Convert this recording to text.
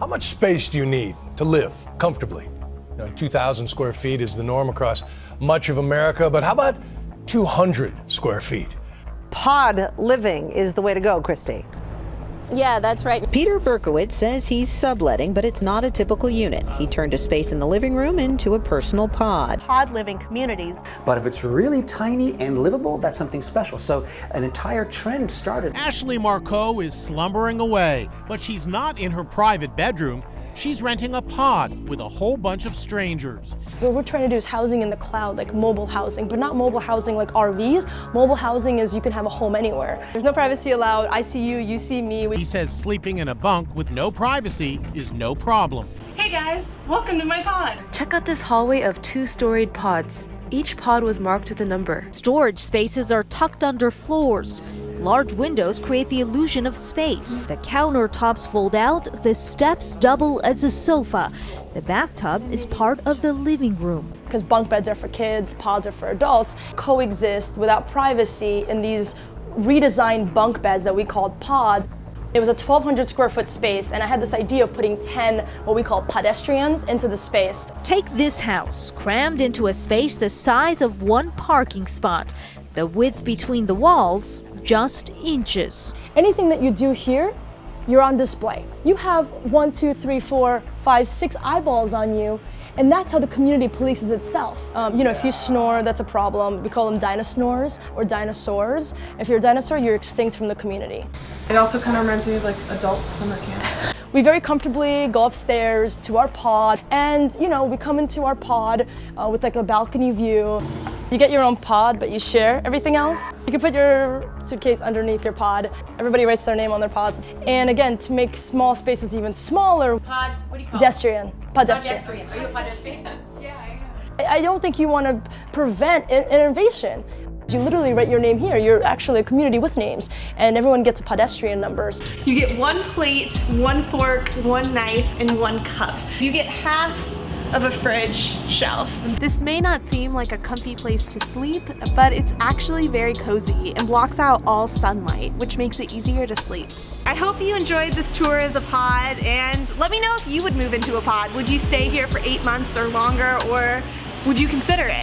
How much space do you need to live comfortably? 2,000 square feet is the norm across much of America, but how about 200 square feet? Pod living is the way to go, Christy. Yeah, that's right. Peter Berkowitz says he's subletting, but it's not a typical unit. He turned a space in the living room into a personal pod. Pod living communities. But if it's really tiny and livable, that's something special. So an entire trend started. Ashley Marcoux is slumbering away, but she's not in her private bedroom. She's renting a pod with a whole bunch of strangers. What we're trying to do is housing in the cloud, like mobile housing, but not mobile housing like RVs. Mobile housing is you can have a home anywhere. There's no privacy allowed. I see you, you see me. He says sleeping in a bunk with no privacy is no problem. Hey guys, welcome to my pod. Check out this hallway of 2-storied pods. Each pod was marked with a number. Storage spaces are tucked under floors. Large windows create the illusion of space. The countertops fold out, the steps double as a sofa. The bathtub is part of the living room. Because bunk beds are for kids, pods are for adults, coexist without privacy in these redesigned bunk beds that we called pods. It was a 1,200 square foot space, and I had this idea of putting 10 what we call pedestrians into the space. Take this house, crammed into a space the size of one parking spot. The width between the walls, just inches. Anything that you do here, you're on display. You have 1, 2, 3, 4, 5, 6 eyeballs on you, and that's how the community polices itself. If you snore, that's a problem. We call them dinosaurs or dinosaurs. If you're a dinosaur, you're extinct from the community. It also kind of reminds me of like adult summer camp. We very comfortably go upstairs to our pod, and we come into our pod with like a balcony view. You get your own pod, but you share everything else. You can put your suitcase underneath your pod. Everybody writes their name on their pods. And again, to make small spaces even smaller. Pod, what do you call Pedestrian. it? Pedestrian. Pedestrian. Are you a pedestrian? Yeah, I am. I don't think you want to prevent innovation. You literally write your name here. You're actually a community with names, and everyone gets a pedestrian numbers. You get 1 plate, 1 fork, 1 knife, and 1 cup. You get half of a fridge shelf. This may not seem like a comfy place to sleep, but it's actually very cozy and blocks out all sunlight, which makes it easier to sleep. I hope you enjoyed this tour of the pod, and let me know if you would move into a pod. Would you stay here for 8 months or longer, or would you consider it?